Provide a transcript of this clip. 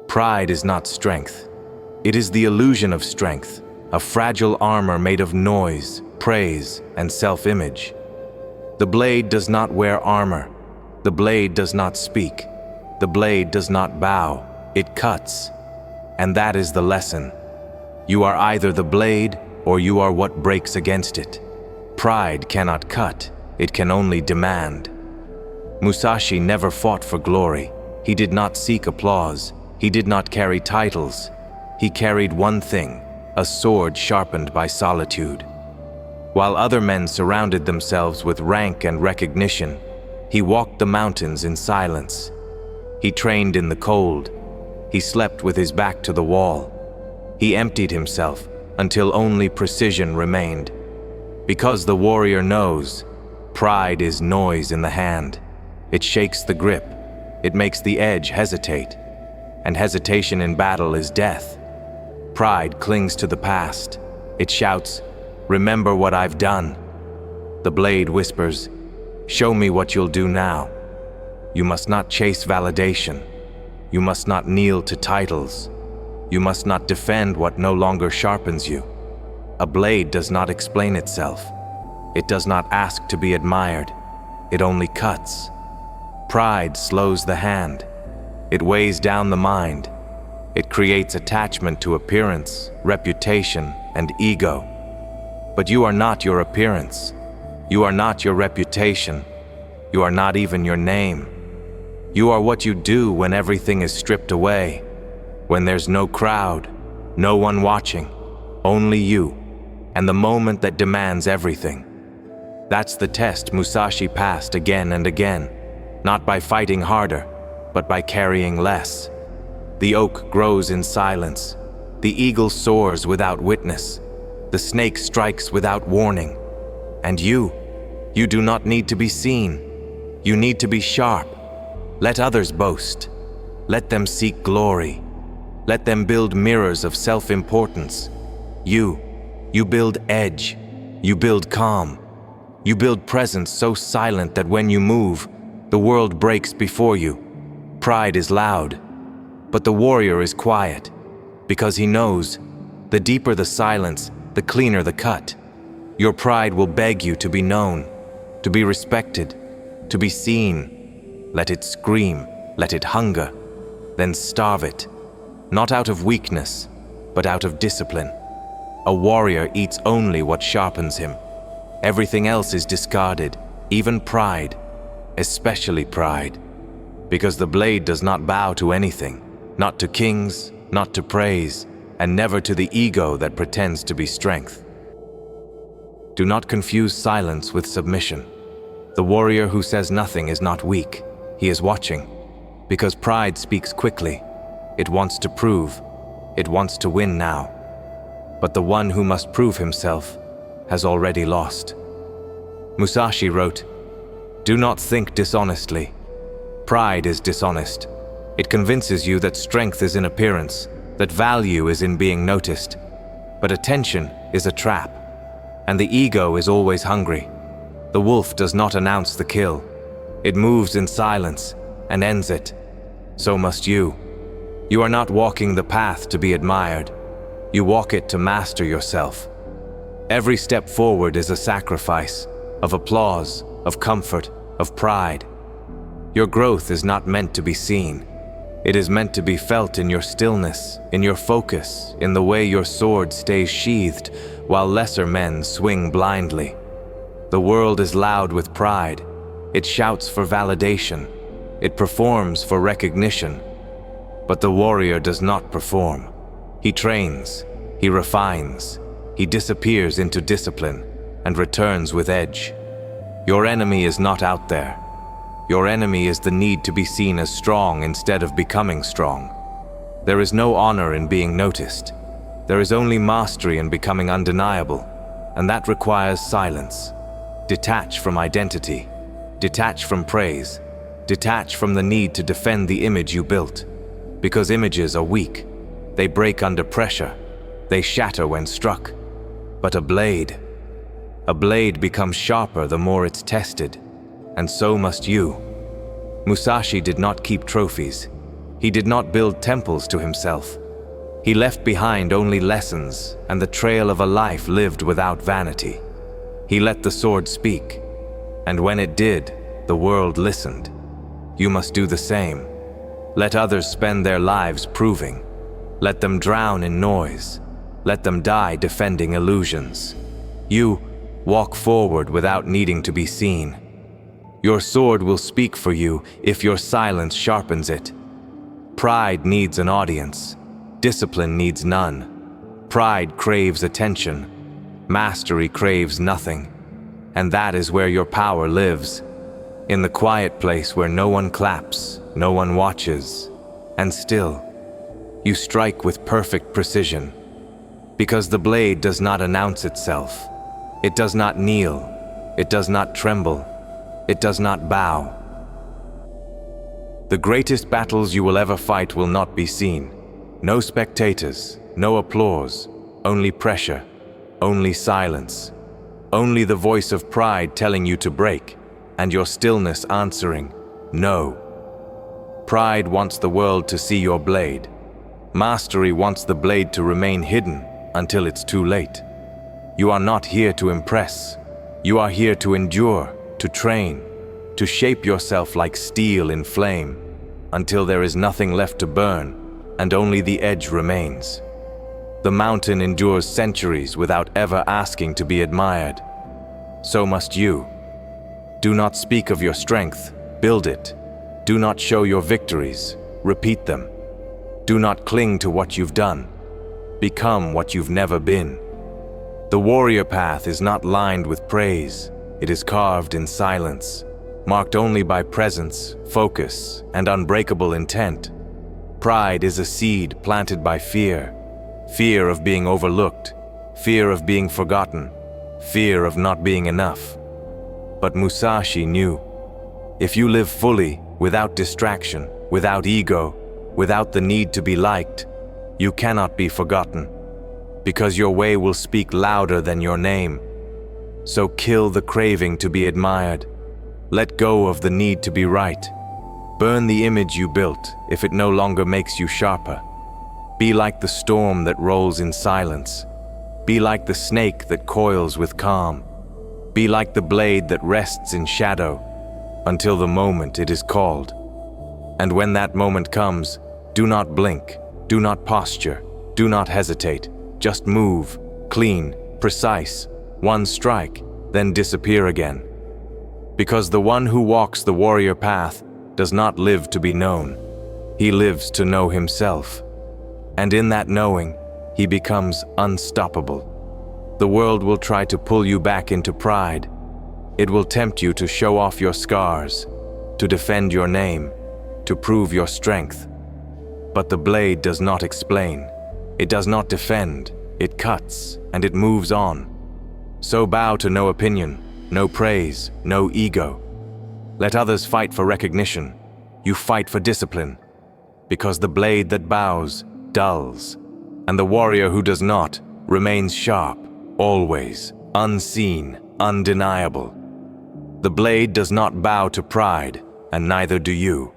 Pride is not strength. It is the illusion of strength, a fragile armor made of noise, praise, and self-image. The blade does not wear armor. The blade does not speak. The blade does not bow. It cuts. And that is the lesson. You are either the blade or you are what breaks against it. Pride cannot cut. It can only demand. Musashi never fought for glory. He did not seek applause. He did not carry titles. He carried one thing, a sword sharpened by solitude. While other men surrounded themselves with rank and recognition, he walked the mountains in silence. He trained in the cold. He slept with his back to the wall. He emptied himself until only precision remained. Because the warrior knows, pride is noise in the hand. It shakes the grip. It makes the edge hesitate. And hesitation in battle is death. Pride clings to the past. It shouts, "Remember what I've done." The blade whispers, "Show me what you'll do now." You must not chase validation. You must not kneel to titles. You must not defend what no longer sharpens you. A blade does not explain itself. It does not ask to be admired. It only cuts. Pride slows the hand. It weighs down the mind. It creates attachment to appearance, reputation, and ego. But you are not your appearance. You are not your reputation. You are not even your name. You are what you do when everything is stripped away, when there's no crowd, no one watching, only you, and the moment that demands everything. That's the test Musashi passed again and again, not by fighting harder, but by carrying less. The oak grows in silence. The eagle soars without witness. The snake strikes without warning. And you do not need to be seen. You need to be sharp. Let others boast. Let them seek glory. Let them build mirrors of self-importance. You build edge. You build calm. You build presence so silent that when you move, the world breaks before you. Pride is loud, but the warrior is quiet, because he knows, the deeper the silence, the cleaner the cut. Your pride will beg you to be known, to be respected, to be seen. Let it scream, let it hunger, then starve it, not out of weakness, but out of discipline. A warrior eats only what sharpens him. Everything else is discarded, even pride, especially pride, because the blade does not bow to anything, not to kings, not to praise, and never to the ego that pretends to be strength. Do not confuse silence with submission. The warrior who says nothing is not weak. He is watching, because pride speaks quickly. It wants to prove. It wants to win now. But the one who must prove himself has already lost. Musashi wrote, "Do not think dishonestly. Pride is dishonest. It convinces you that strength is in appearance, that value is in being noticed. But attention is a trap, and the ego is always hungry. The wolf does not announce the kill. It moves in silence and ends it. So must you. You are not walking the path to be admired. You walk it to master yourself. Every step forward is a sacrifice, of applause, of comfort, of pride. Your growth is not meant to be seen. It is meant to be felt in your stillness, in your focus, in the way your sword stays sheathed, while lesser men swing blindly. The world is loud with pride. It shouts for validation. It performs for recognition. But the warrior does not perform. He trains. He refines. He disappears into discipline and returns with edge. Your enemy is not out there. Your enemy is the need to be seen as strong instead of becoming strong. There is no honor in being noticed. There is only mastery in becoming undeniable, and that requires silence. Detach from identity. Detach from praise. Detach from the need to defend the image you built. Because images are weak. They break under pressure. They shatter when struck. But a blade becomes sharper the more it's tested. And so must you. Musashi did not keep trophies. He did not build temples to himself. He left behind only lessons and the trail of a life lived without vanity. He let the sword speak, and when it did, the world listened. You must do the same. Let others spend their lives proving. Let them drown in noise. Let them die defending illusions. You walk forward without needing to be seen. Your sword will speak for you if your silence sharpens it. Pride needs an audience. Discipline needs none. Pride craves attention. Mastery craves nothing. And that is where your power lives. In the quiet place where no one claps, no one watches, and still, you strike with perfect precision. Because the blade does not announce itself. It does not kneel. It does not tremble. It does not bow. The greatest battles you will ever fight will not be seen. No spectators, no applause, only pressure, only silence. Only the voice of pride telling you to break, and your stillness answering, no. Pride wants the world to see your blade. Mastery wants the blade to remain hidden until it's too late. You are not here to impress. You are here to endure, to train, to shape yourself like steel in flame, until there is nothing left to burn, and only the edge remains. The mountain endures centuries without ever asking to be admired. So must you. Do not speak of your strength, build it. Do not show your victories, repeat them. Do not cling to what you've done. Become what you've never been. The warrior path is not lined with praise. It is carved in silence, marked only by presence, focus, and unbreakable intent. Pride is a seed planted by fear. Fear of being overlooked, fear of being forgotten, fear of not being enough. But Musashi knew, if you live fully, without distraction, without ego, without the need to be liked, you cannot be forgotten, because your way will speak louder than your name. So kill the craving to be admired. Let go of the need to be right. Burn the image you built if it no longer makes you sharper. Be like the storm that rolls in silence. Be like the snake that coils with calm. Be like the blade that rests in shadow until the moment it is called. And when that moment comes, do not blink, do not posture, do not hesitate. Just move, clean, precise, one strike, then disappear again. Because the one who walks the warrior path does not live to be known. He lives to know himself. And in that knowing, he becomes unstoppable. The world will try to pull you back into pride. It will tempt you to show off your scars, to defend your name, to prove your strength. But the blade does not explain. It does not defend. It cuts, and it moves on. So bow to no opinion, no praise, no ego. Let others fight for recognition. You fight for discipline. Because the blade that bows dulls, and the warrior who does not remains sharp, always, unseen, undeniable. The blade does not bow to pride, and neither do you.